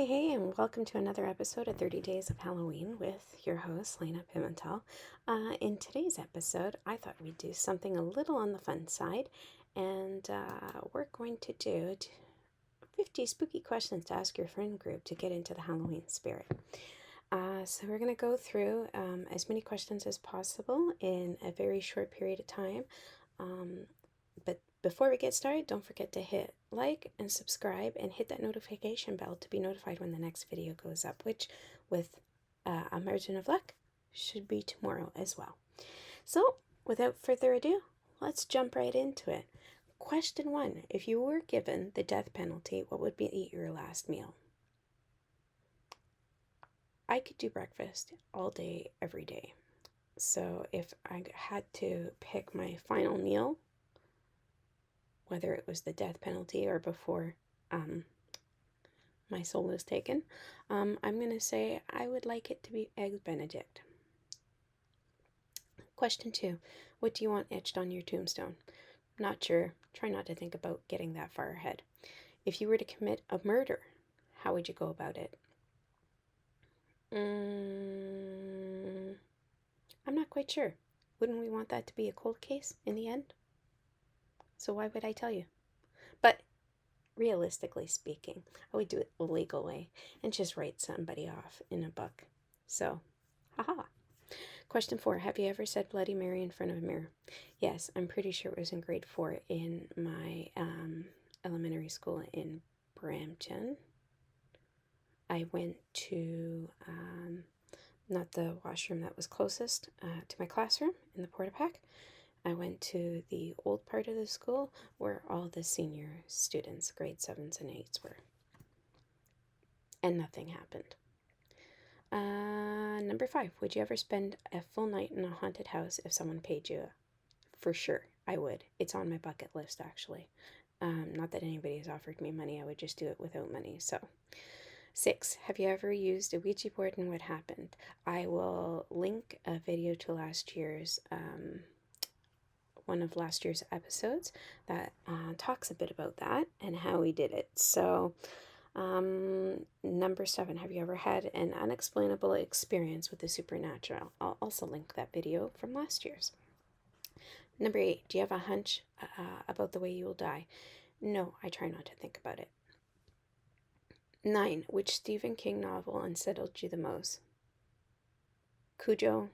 Hey, and welcome to another episode of 30 Days of Halloween with your host, Lena Pimentel. In today's episode, I thought we'd do something a little on the fun side, and we're going to do 50 spooky questions to ask your friend group to get into the Halloween spirit. So we're going to go through as many questions as possible in a very short period of time. But before we get started, don't forget to hit like and subscribe and hit that notification bell to be notified when the next video goes up, which, with a margin of luck, should be tomorrow as well. So, without further ado, let's jump right into it. Question 1. If you were given the death penalty, what would be your last meal? I could do breakfast all day, every day. So if I had to pick my final meal, whether it was the death penalty or before my soul is taken, I'm going to say I would like it to be Eggs Benedict. Question 2. What do you want etched on your tombstone? Not sure. Try not to think about getting that far ahead. If you were to commit a murder, how would you go about it? I'm not quite sure. Wouldn't we want that to be a cold case in the end? So why would I tell you? But realistically speaking, I would do it the legal way and just write somebody off in a book. So, haha. Question 4. Have you ever said Bloody Mary in front of a mirror? Yes, I'm pretty sure it was in grade 4 in my elementary school in Brampton. I went to not the washroom that was closest to my classroom in the porta pack. I went to the old part of the school where all the senior students, grade 7s and 8s, were. And nothing happened. Number 5. Would you ever spend a full night in a haunted house if someone paid you? For sure, I would. It's on my bucket list, actually. Not that anybody has offered me money. I would just do it without money. So, 6. Have you ever used a Ouija board and what happened? I will link a video to last year's one of last year's episodes that talks a bit about that and how we did it. So, number 7, have you ever had an unexplainable experience with the supernatural? I'll also link that video from last year's. Number 8, do you have a hunch about the way you will die? No, I try not to think about it. 9, which Stephen King novel unsettled you the most? Cujo,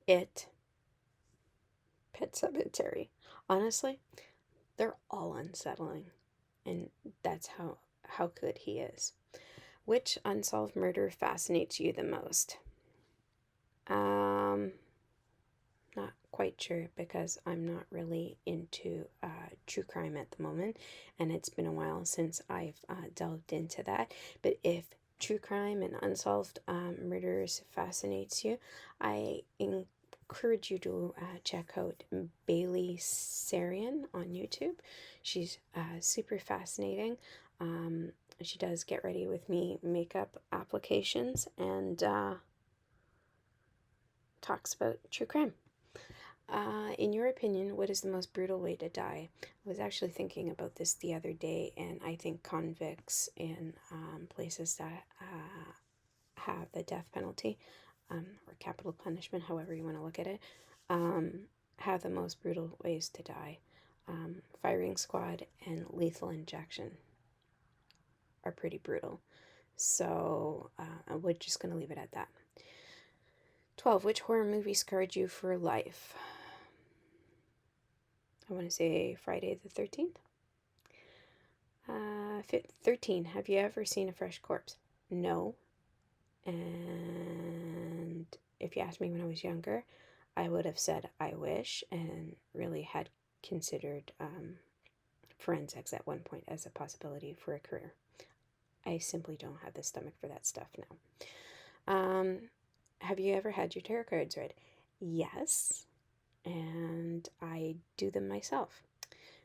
It, Pet Sematary. Honestly, they're all unsettling, and that's how good he is. Which unsolved murder fascinates you the most? Not quite sure because I'm not really into true crime at the moment, and it's been a while since I've delved into that. But if true crime and unsolved murders fascinates you, I encourage you to check out Bailey Sarian on YouTube. She's super fascinating. She does Get Ready With Me makeup applications and talks about true crime. In your opinion, what is the most brutal way to die? I was actually thinking about this the other day, and I think convicts in places that have the death penalty or capital punishment, however you want to look at it, have the most brutal ways to die. Firing squad and lethal injection are pretty brutal. So we're just going to leave it at that. 12. Which horror movie scarred you for life? I want to say Friday the 13th. 13. Have you ever seen a fresh corpse? No. And if you asked me when I was younger, I would have said I wish and really had considered forensics at one point as a possibility for a career. I simply don't have the stomach for that stuff now. Have you ever had your tarot cards read? Yes, and I do them myself.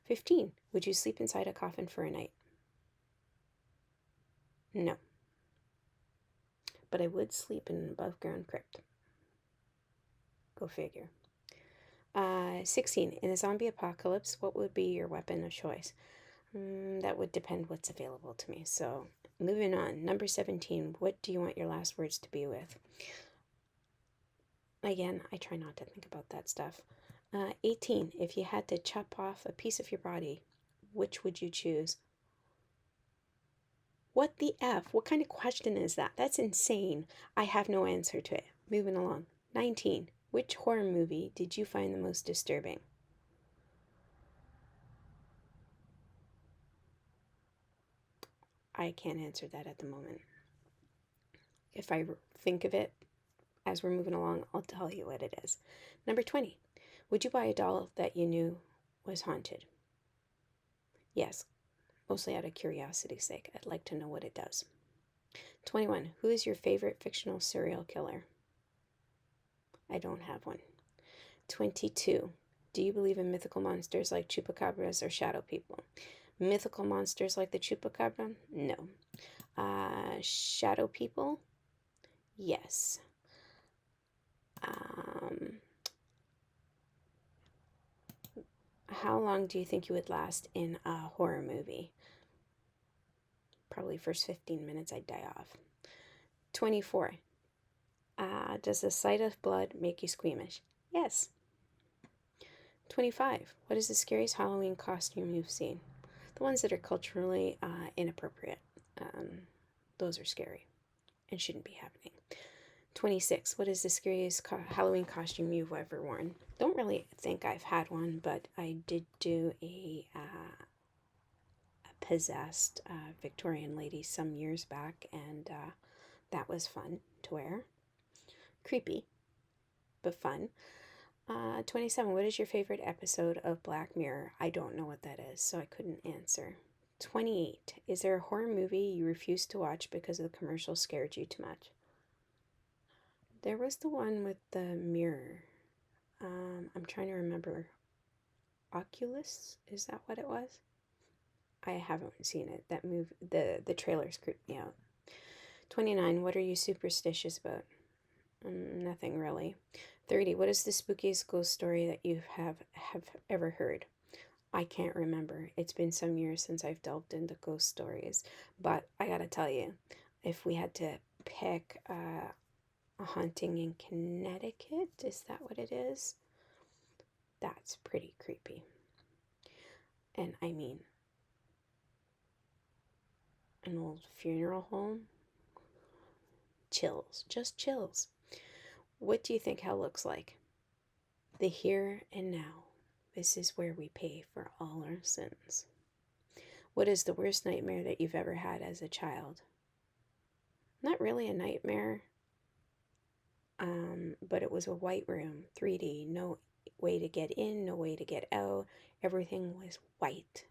15. Would you sleep inside a coffin for a night? No. But I would sleep in an above-ground crypt. Go figure. 16. In a zombie apocalypse, what would be your weapon of choice? That would depend what's available to me. So, moving on. Number 17. What do you want your last words to be with? Again, I try not to think about that stuff. 18. If you had to chop off a piece of your body, which would you choose? What the F? What kind of question is that? That's insane. I have no answer to it. Moving along. 19. Which horror movie did you find the most disturbing? I can't answer that at the moment. If I think of it as we're moving along, I'll tell you what it is. Number 20. Would you buy a doll that you knew was haunted? Yes, mostly out of curiosity's sake. I'd like to know what it does. 21. Who is your favorite fictional serial killer? I don't have one. 22. Do you believe in mythical monsters like Chupacabras or shadow people? Mythical monsters like the Chupacabra? No. Shadow people? Yes. How long do you think you would last in a horror movie? Probably first 15 minutes I'd die off. 24. Does the sight of blood make you squeamish? Yes. 25. What is the scariest Halloween costume you've seen? The ones that are culturally inappropriate. Those are scary and shouldn't be happening. 26. What is the scariest Halloween costume you've ever worn? Don't really think I've had one, but I did do a possessed Victorian lady some years back, and that was fun to wear. Creepy, but fun. 27. What is your favorite episode of Black Mirror? I don't know what that is, so I couldn't answer. 28. Is there a horror movie you refused to watch because the commercial scared you too much? There was the one with the mirror. I'm trying to remember. Oculus? Is that what it was? I haven't seen it. That movie, the trailers creeped me out. 29. What are you superstitious about? Nothing really. 30. What is the spookiest ghost story that you have ever heard? I can't remember. It's been some years since I've delved into ghost stories. But I gotta tell you, if we had to pick a haunting in Connecticut, is that what it is? That's pretty creepy. And I mean, an old funeral home? Chills. Just chills. What do you think hell looks like? The here and now. This is where we pay for all our sins. What is the worst nightmare that you've ever had as a child? Not really a nightmare, but it was a white room, 3D, no way to get in, no way to get out. Everything was white.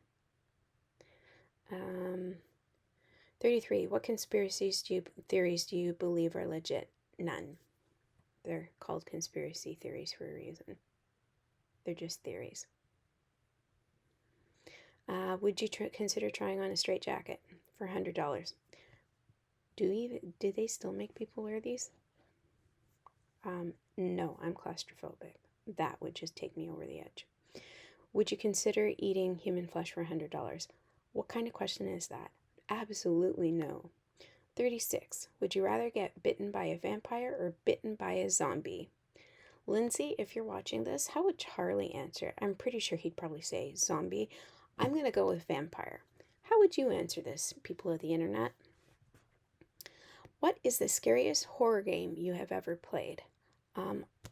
33. What conspiracies theories do you believe are legit? None. They're called conspiracy theories for a reason. They're just theories. Would you consider trying on a straitjacket for $100? Do they still make people wear these? No, I'm claustrophobic. That would just take me over the edge. Would you consider eating human flesh for $100? What kind of question is that? Absolutely no. 36. Would you rather get bitten by a vampire or bitten by a zombie? Lindsay, if you're watching this, how would Charlie answer? I'm pretty sure he'd probably say zombie. I'm going to go with vampire. How would you answer this, people of the internet? What is the scariest horror game you have ever played?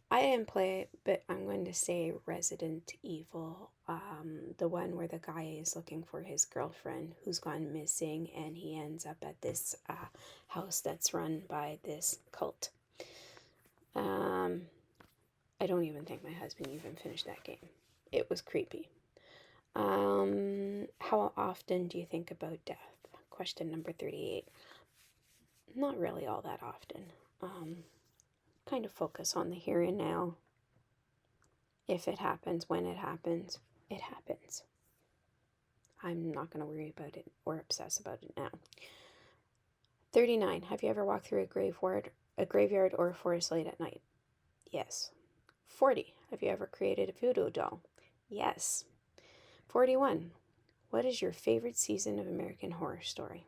I didn't play it, but I'm going to say Resident Evil. The one where the guy is looking for his girlfriend who's gone missing, and he ends up at this house that's run by this cult. I don't even think my husband even finished that game. It was creepy. How often do you think about death? Question number 38. Not really all that often. Kind of focus on the here and now. If it happens, when it happens, it happens. I'm not going to worry about it or obsess about it now. 39. Have you ever walked through a graveyard or a forest late at night? Yes. 40. Have you ever created a voodoo doll? Yes. 41. What is your favorite season of American Horror Story?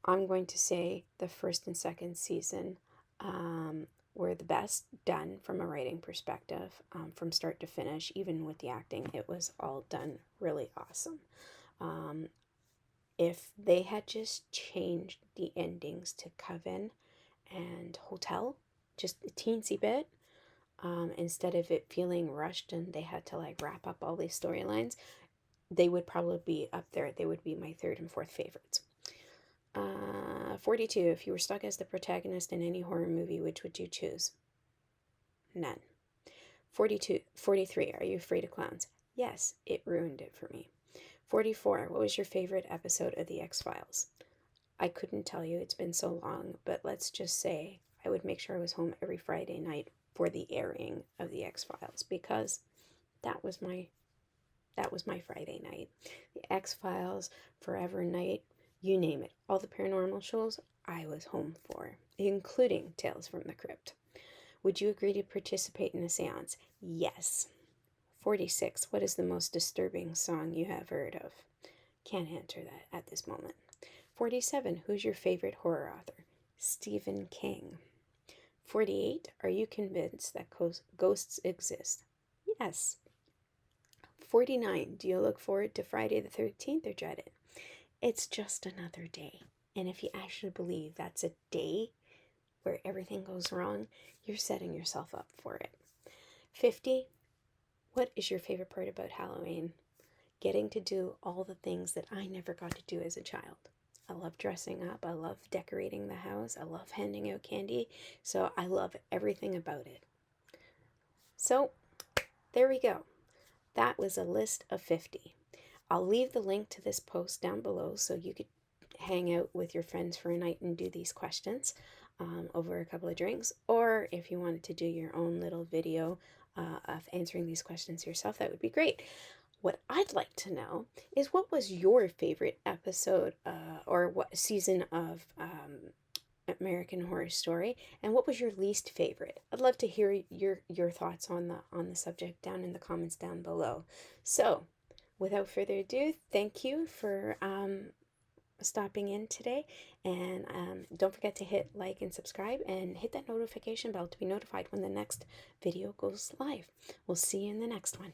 I'm going to say the first and second season were the best done from a writing perspective, from start to finish. Even with the acting, it was all done really awesome. If they had just changed the endings to Coven and Hotel, just a teensy bit, instead of it feeling rushed and they had to like wrap up all these storylines, they would probably be up there. They would be my third and fourth favorites. 42. If you were stuck as the protagonist in any horror movie, which would you choose? None. 43. Are you afraid of clowns? Yes, it ruined it for me. 44. What was your favorite episode of The X-Files? I couldn't tell you, it's been so long, but let's just say I would make sure I was home every Friday night for the airing of The X-Files, because that was my Friday night. The X-Files, Forever Night, you name it. All the paranormal shows I was home for, including Tales from the Crypt. Would you agree to participate in a seance? Yes. 46. What is the most disturbing song you have heard of? Can't answer that at this moment. 47. Who's your favorite horror author? Stephen King. 48. Are you convinced that ghosts exist? Yes. 49. Do you look forward to Friday the 13th or dread it? It's just another day. And if you actually believe that's a day where everything goes wrong, you're setting yourself up for it. 50. What is your favorite part about Halloween? Getting to do all the things that I never got to do as a child. I love dressing up. I love decorating the house. I love handing out candy. So I love everything about it. So there we go. That was a list of 50. I'll leave the link to this post down below so you could hang out with your friends for a night and do these questions over a couple of drinks. Or if you wanted to do your own little video of answering these questions yourself, that would be great. What I'd like to know is, what was your favorite episode or what season of American Horror Story, and what was your least favorite? I'd love to hear your thoughts on the subject down in the comments down below. So, without further ado, thank you for stopping in today, and don't forget to hit like and subscribe and hit that notification bell to be notified when the next video goes live. We'll see you in the next one.